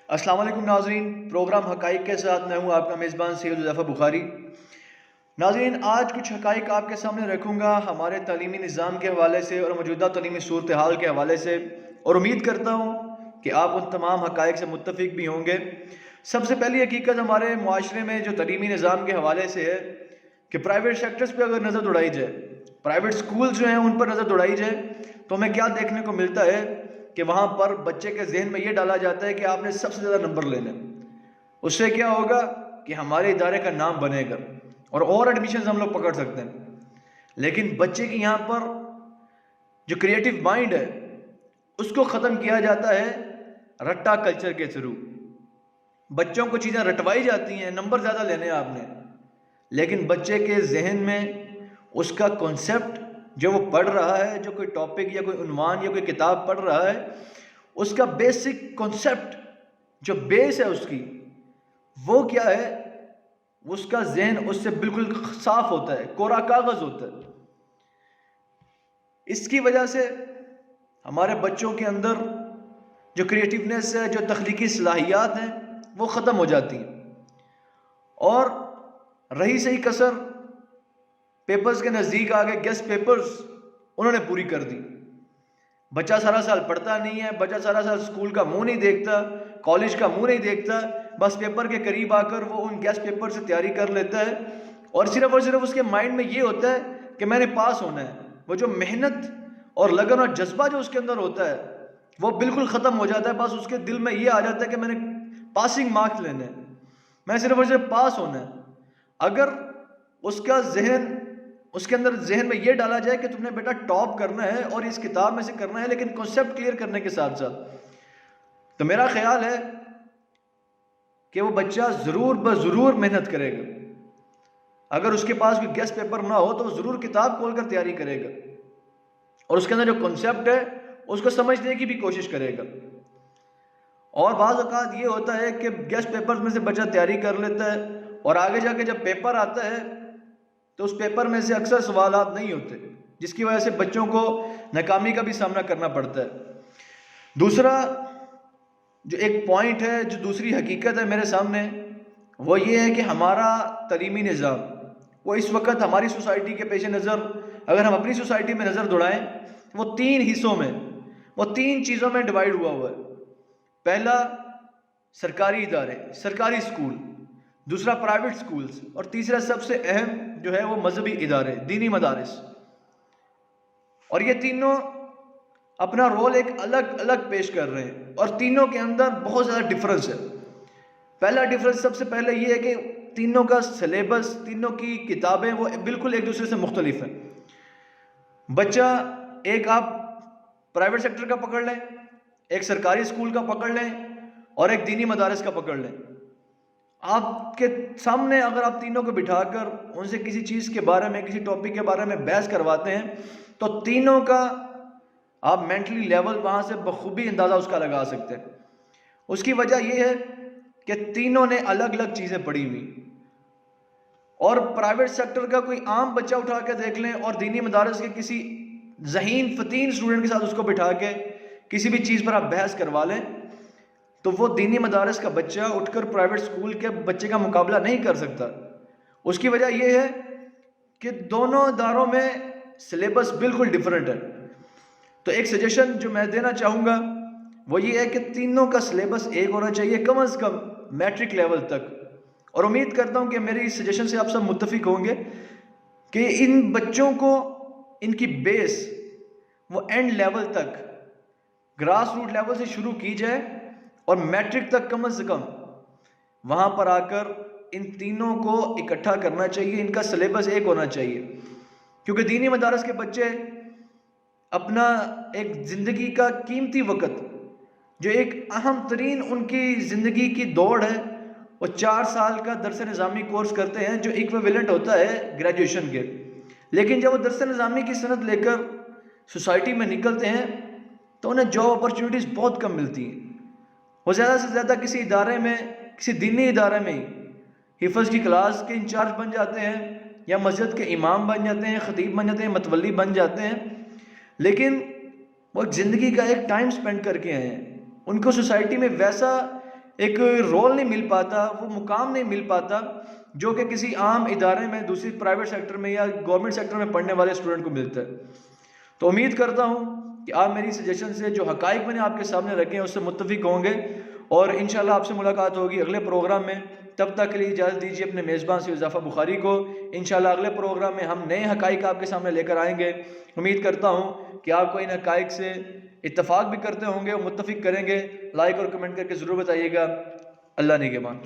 अस्सलाम वालेकुम नाज़रीन, प्रोग्राम हक़ाइक़ के साथ मैं हूँ आपका मेज़बान सैयद हुज़ैफ़ा बुखारी। नाज़रीन, आज कुछ हक़ाइक़ आपके सामने रखूँगा हमारे तालीमी निज़ाम के हवाले से और मौजूदा तालीमी सूरत हाल के हवाले से, और उम्मीद करता हूँ कि आप उन तमाम हक़ाइक़ से मुत्तफ़िक़ भी होंगे। सबसे पहली हकीकत हमारे मुआशरे में जो तालीमी निज़ाम के हवाले से है कि प्राइवेट सेक्टर्स पे अगर नज़र दौड़ाई जाए, प्राइवेट स्कूल जो हैं उन पर नज़र दौड़ाई जाए, तो हमें क्या देखने को मिलता है कि वहाँ पर बच्चे के जहन में ये डाला जाता है कि आपने सबसे ज़्यादा नंबर लेने। उससे क्या होगा कि हमारे इदारे का नाम बनेगा और एडमिशन हम लोग पकड़ सकते हैं। लेकिन बच्चे की यहाँ पर जो क्रिएटिव माइंड है उसको ख़त्म किया जाता है रट्टा कल्चर के थ्रू। बच्चों को चीज़ें रटवाई जाती हैं, नंबर ज़्यादा लेने हैं आपने, लेकिन बच्चे के जहन में उसका कॉन्सेप्ट जो वो पढ़ रहा है, जो कोई टॉपिक या कोई उन्वान या कोई किताब पढ़ रहा है, उसका बेसिक कॉन्सेप्ट जो बेस है उसकी, वो क्या है, उसका जहन उससे बिल्कुल साफ होता है, कोरा कागज़ होता है। इसकी वजह से हमारे बच्चों के अंदर जो क्रिएटिवनेस है, जो तख्लीकी सलाहियात हैं, वो ख़त्म हो जाती हैं। और रही सही कसर पेपर्स के नज़दीक आ गए, गेस्ट पेपर्स उन्होंने पूरी कर दी। बच्चा सारा साल पढ़ता नहीं है, बच्चा सारा साल स्कूल का मुंह नहीं देखता, कॉलेज का मुंह नहीं देखता, बस पेपर के करीब आकर वो उन गेस्ट पेपर से तैयारी कर लेता है और सिर्फ उसके माइंड में ये होता है कि मैंने पास होना है। वो जो मेहनत और लगन और जज्बा जो उसके अंदर होता है वो बिल्कुल ख़त्म हो जाता है। बस उसके दिल में ये आ जाता है कि मैंने पासिंग मार्क्स लेने हैं, मैं सिर्फ पास होना है। अगर उसका जहन उसके अंदर जहन में ये डाला जाए कि तुमने बेटा टॉप करना है और इस किताब में से करना है, लेकिन कॉन्सेप्ट क्लियर करने के साथ साथ, तो मेरा ख्याल है कि वो बच्चा ज़रूर मेहनत करेगा। अगर उसके पास कोई गेस्ट पेपर ना हो तो वो ज़रूर किताब खोलकर तैयारी करेगा और उसके अंदर जो कॉन्सेप्ट है उसको समझने की भी कोशिश करेगा। और बाज़ औक़ात ये होता है कि गेस्ट पेपर्स में से बच्चा तैयारी कर लेता है और आगे जाके जब पेपर आता है तो उस पेपर में से अक्सर सवालात नहीं होते, जिसकी वजह से बच्चों को नाकामी का भी सामना करना पड़ता है। दूसरा जो एक पॉइंट है, जो दूसरी हकीकत है मेरे सामने, वो ये है कि हमारा तालीमी निज़ाम वो इस वक्त हमारी सोसाइटी के पेश नज़र, अगर हम अपनी सोसाइटी में नज़र दौड़ाएं, वो तीन हिस्सों में, वो तीन चीज़ों में डिवाइड हुआ है। पहला सरकारी इदारे, सरकारी स्कूल, दूसरा प्राइवेट स्कूल्स, और तीसरा सबसे अहम जो है वो मजहबी इदारे, दीनी मदारिस। और ये तीनों अपना रोल एक अलग अलग पेश कर रहे हैं और तीनों के अंदर बहुत ज़्यादा डिफरेंस है। पहला डिफरेंस सबसे पहले ये है कि तीनों का सिलेबस, तीनों की किताबें वो बिल्कुल एक दूसरे से मुख्तलिफ हैं। बच्चा एक आप प्राइवेट सेक्टर का पकड़ लें, एक सरकारी स्कूल का पकड़ लें और एक दीनी मदारिस का पकड़ लें। आपके सामने अगर आप तीनों को बिठाकर उनसे किसी चीज़ के बारे में, किसी टॉपिक के बारे में बहस करवाते हैं, तो तीनों का आप मेंटली लेवल वहाँ से बखूबी अंदाज़ा उसका लगा सकते हैं। उसकी वजह यह है कि तीनों ने अलग अलग चीज़ें पढ़ी हुई, और प्राइवेट सेक्टर का कोई आम बच्चा उठा के देख लें और दीनी मदारिस के किसी ज़हीन फ़तीन स्टूडेंट के साथ उसको बिठा के किसी भी चीज़ पर आप बहस करवा लें, तो वो दीनी मदारिस का बच्चा उठकर प्राइवेट स्कूल के बच्चे का मुकाबला नहीं कर सकता। उसकी वजह यह है कि दोनों इदारों में सिलेबस बिल्कुल डिफरेंट है। तो एक सजेशन जो मैं देना चाहूँगा वो ये है कि तीनों का सिलेबस एक होना चाहिए, कम अज़ कम मैट्रिक लेवल तक। और उम्मीद करता हूँ कि मेरी इस सजेशन से आप सब मुत्तफिक होंगे कि इन बच्चों को इनकी बेस वो एंड लेवल तक, ग्रास रूट लेवल से शुरू की जाए और मैट्रिक तक कम से कम वहाँ पर आकर इन तीनों को इकट्ठा करना चाहिए। इनका सिलेबस एक होना चाहिए, क्योंकि दीनी मदारस के बच्चे अपना एक ज़िंदगी का कीमती वक़्त, जो एक अहम तरीन उनकी ज़िंदगी की दौड़ है, वो 4 साल का दरस निज़ामी कोर्स करते हैं जो इक्विवेलेंट होता है ग्रेजुएशन के। लेकिन जब वो दरस निज़ामी की सनद लेकर सोसाइटी में निकलते हैं तो उन्हें जॉब अपॉर्चुनिटीज़ बहुत कम मिलती हैं। वो ज़्यादा से ज़्यादा किसी इदारे में, किसी दीनी इदारे में ही हिफ़्ज़ की क्लास के इंचार्ज बन जाते हैं, या मस्जिद के इमाम बन जाते हैं, ख़तीब बन जाते हैं, मतवली बन जाते हैं। लेकिन वो ज़िंदगी का एक टाइम स्पेंड करके आए हैं, उनको सोसाइटी में वैसा ایک رول نہیں مل پاتا، وہ مقام نہیں مل پاتا جو کہ کسی عام ادارے میں، دوسری پرائیویٹ سیکٹر میں یا گورنمنٹ سیکٹر میں پڑھنے والے اسٹوڈنٹ کو ملتا ہے۔ تو امید کرتا ہوں کہ آپ میری سجیشن سے جو حقائق میں نے آپ کے سامنے رکھے ہیں اس سے متفق ہوں گے، اور انشاءاللہ آپ سے ملاقات ہوگی اگلے پروگرام میں۔ تب تک کے لیے اجازت دیجیے اپنے میزبان سے اضافہ بخاری کو۔ انشاءاللہ اگلے پروگرام میں ہم نئے حقائق آپ کے سامنے لے کر آئیں گے۔ امید کرتا ہوں کہ آپ کو ان حقائق سے اتفاق بھی کرتے ہوں گے اور متفق کریں گے۔ لائک اور کمنٹ کر کے ضرور بتائیے گا۔ اللہ نگہبان۔